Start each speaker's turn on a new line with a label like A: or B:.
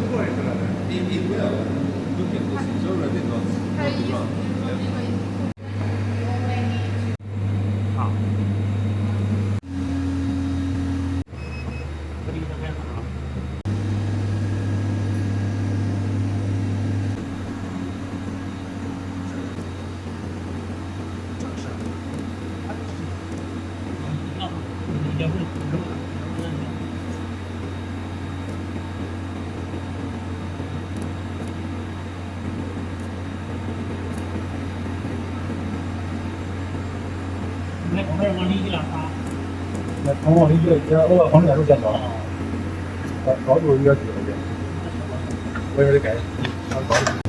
A: It will. Look at this. It's already not wrong.
B: Ah. 这里这边好。也会那旁边往里一拉它，
C: 那从往里一偶尔房顶都见到，高度有点低了点，我也得改，稍高一点。